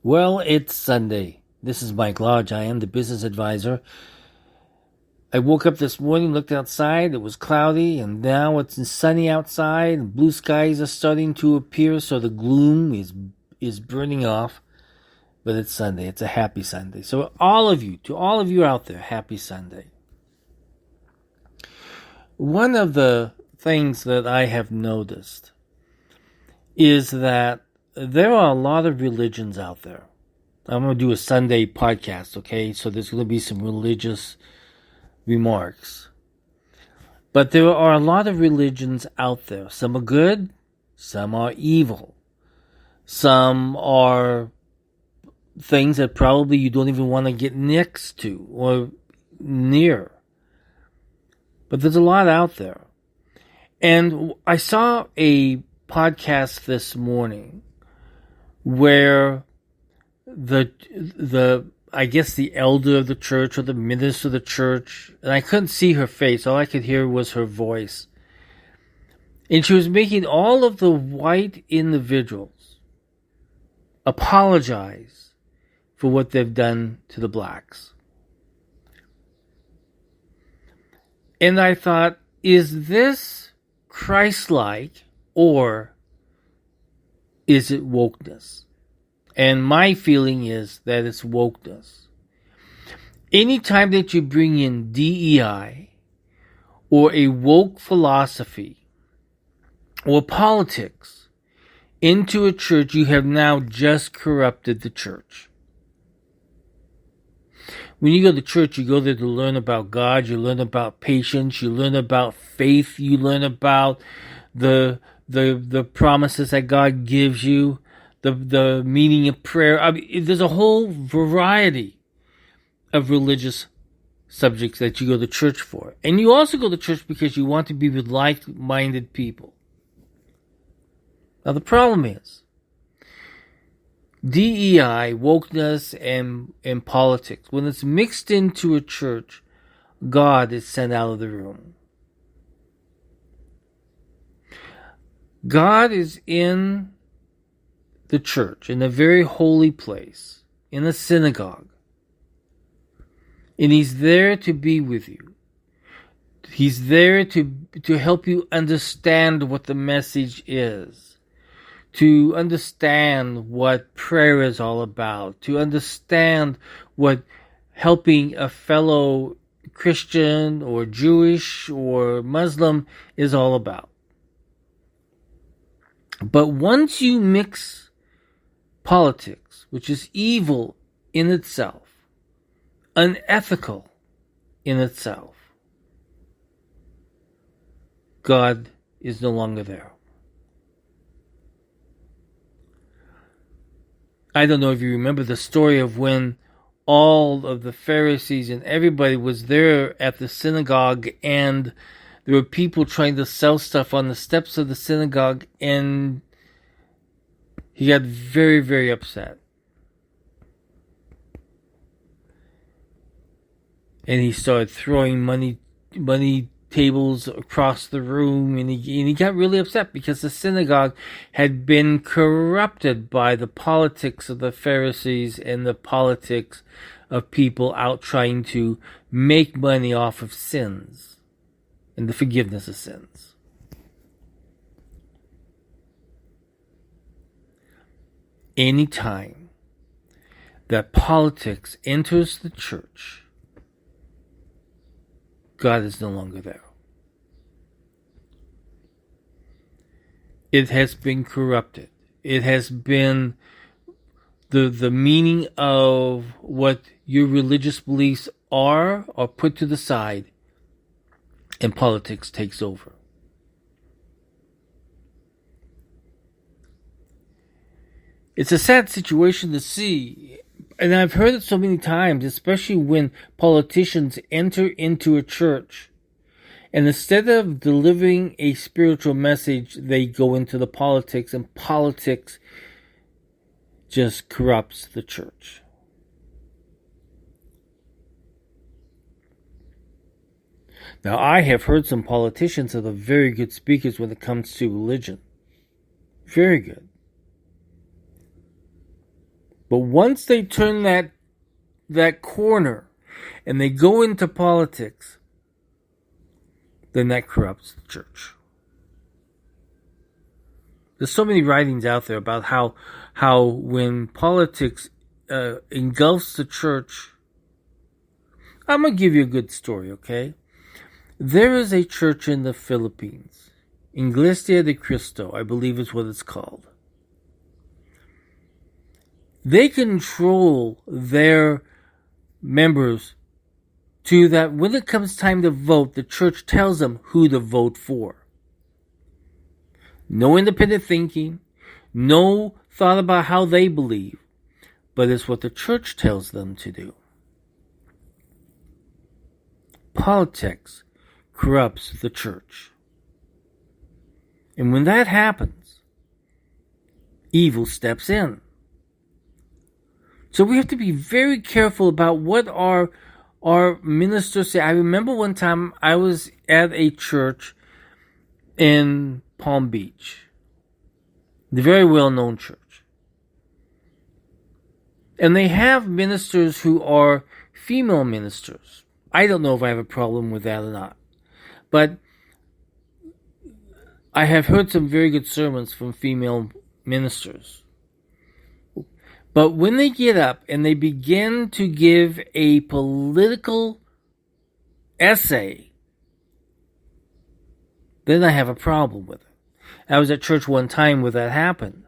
Well, it's Sunday. This is Mike Lodge. I am the business advisor. I woke up this morning, looked outside. It was cloudy, and now it's sunny outside. And blue skies are starting to appear, so the gloom is burning off. But it's Sunday. It's a happy Sunday. So to all of you out there, happy Sunday. One of the things that I have noticed is that there are a lot of religions out there. I'm going to do a Sunday podcast, okay? So there's going to be some religious remarks. But there are a lot of religions out there. Some are good, some are evil. Some are things that probably you don't even want to get next to or near. But there's a lot out there. And I saw a podcast this morning where the I guess the elder of the church or the minister of the church, and I couldn't see her face, all I could hear was her voice. And she was making all of the white individuals apologize for what they've done to the blacks. And I thought, is this Christ-like or is it wokeness? And my feeling is that it's wokeness. Anytime that you bring in DEI or a woke philosophy or politics into a church, you have now just corrupted the church. When you go to church, you go there to learn about God, you learn about patience, you learn about faith, you learn about the promises that God gives you, the meaning of prayer. I mean, there's a whole variety of religious subjects that you go to church for. And you also go to church because you want to be with like-minded people. Now the problem is, DEI, wokeness, and politics, when it's mixed into a church, God is sent out of the room. God is in the church, in a very holy place, in a synagogue. And He's there to be with you. He's there to help you understand what the message is, to understand what prayer is all about, to understand what helping a fellow Christian or Jewish or Muslim is all about. But once you mix politics, which is evil in itself, unethical in itself, God is no longer there. I don't know if you remember the story of when all of the Pharisees and everybody was there at the synagogue, and there were people trying to sell stuff on the steps of the synagogue, and he got very, very upset. And he started throwing money tables across the room, and he got really upset because the synagogue had been corrupted by the politics of the Pharisees and the politics of people out trying to make money off of sins and the forgiveness of sins. Anytime that politics enters the church, God is no longer there. It has been corrupted. It has been the meaning of what your religious beliefs are put to the side, and politics takes over. It's a sad situation to see, and I've heard it so many times, especially when politicians enter into a church, and instead of delivering a spiritual message, they go into the politics, and politics just corrupts the church. Now, I have heard some politicians that are very good speakers when it comes to religion. Very good. But once they turn that corner and they go into politics, then that corrupts the church. There's so many writings out there about how when politics engulfs the church. I'm going to give you a good story, okay? There is a church in the Philippines, Iglesia de Cristo, I believe is what it's called. They control their members to that when it comes time to vote, the church tells them who to vote for. No independent thinking, no thought about how they believe, but it's what the church tells them to do. Politics corrupts the church. And when that happens, evil steps in. So we have to be very careful about what our ministers say. I remember one time I was at a church in Palm Beach, the very well-known church. And they have ministers who are female ministers. I don't know if I have a problem with that or not. But I have heard some very good sermons from female ministers. But when they get up and they begin to give a political essay, then I have a problem with it. I was at church one time where that happened.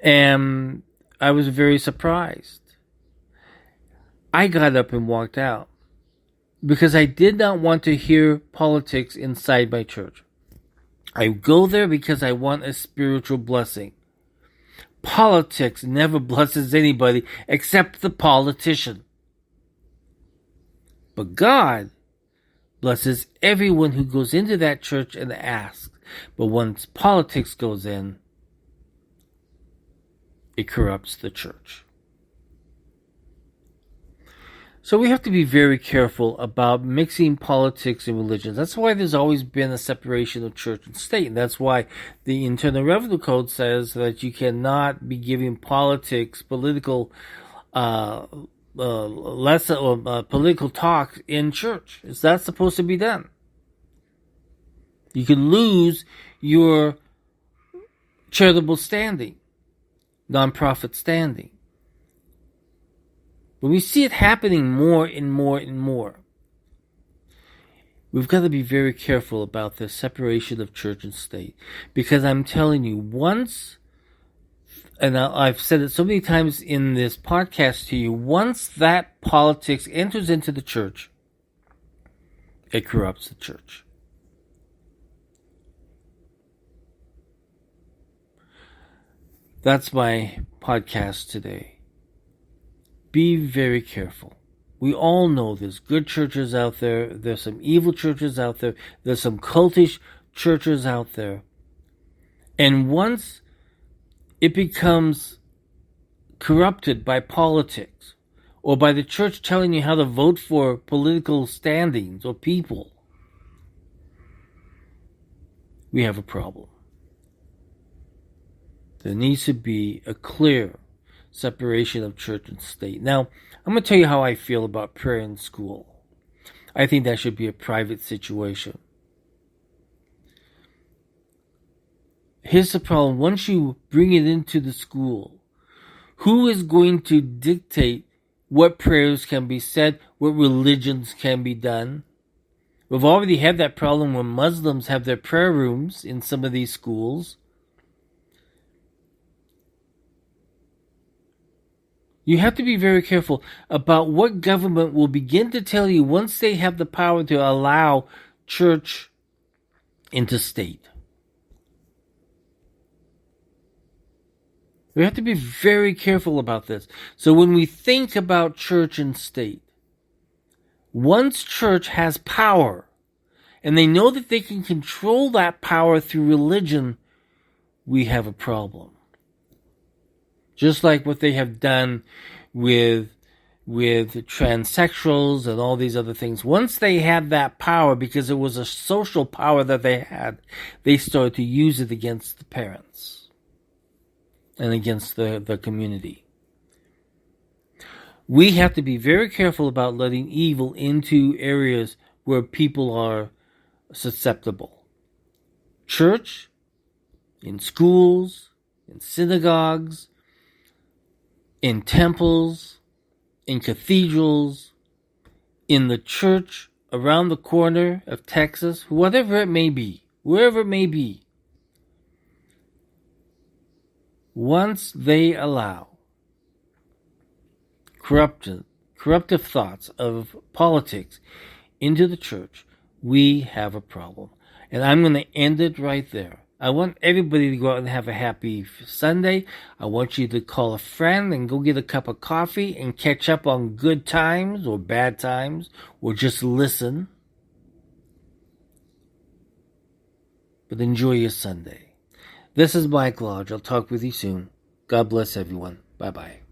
And I was very surprised. I got up and walked out because I did not want to hear politics inside my church. I go there because I want a spiritual blessing. Politics never blesses anybody except the politician. But God blesses everyone who goes into that church and asks. But once politics goes in, it corrupts the church. So we have to be very careful about mixing politics and religion. That's why there's always been a separation of church and state. And that's why the Internal Revenue Code says that you cannot be giving politics, political political talk in church. Is that supposed to be done? You can lose your charitable standing, nonprofit standing. But we see it happening more and more and more. We've got to be very careful about the separation of church and state. Because I'm telling you, once, and I've said it so many times in this podcast to you, once that politics enters into the church, it corrupts the church. That's my podcast today. Be very careful. We all know there's good churches out there. There's some evil churches out there. There's some cultish churches out there. And once it becomes corrupted by politics or by the church telling you how to vote for political standings or people, we have a problem. There needs to be a clear separation of church and state. Now, I'm going to tell you how I feel about prayer in school. I think that should be a private situation. Here's the problem. Once you bring it into the school, who is going to dictate what prayers can be said, what religions can be done? We've already had that problem when Muslims have their prayer rooms in some of these schools. You have to be very careful about what government will begin to tell you once they have the power to allow church into state. We have to be very careful about this. So when we think about church and state, once church has power, and they know that they can control that power through religion, we have a problem. Just like what they have done with transsexuals and all these other things. Once they had that power, because it was a social power that they had, they started to use it against the parents and against the community. We have to be very careful about letting evil into areas where people are susceptible. Church, in schools, in synagogues, in temples, in cathedrals, in the church around the corner of Texas, whatever it may be, wherever it may be. Once they allow corruptive thoughts of politics into the church, we have a problem. And I'm going to end it right there. I want everybody to go out and have a happy Sunday. I want you to call a friend and go get a cup of coffee and catch up on good times or bad times, or just listen. But enjoy your Sunday. This is Mike Lodge. I'll talk with you soon. God bless everyone. Bye-bye.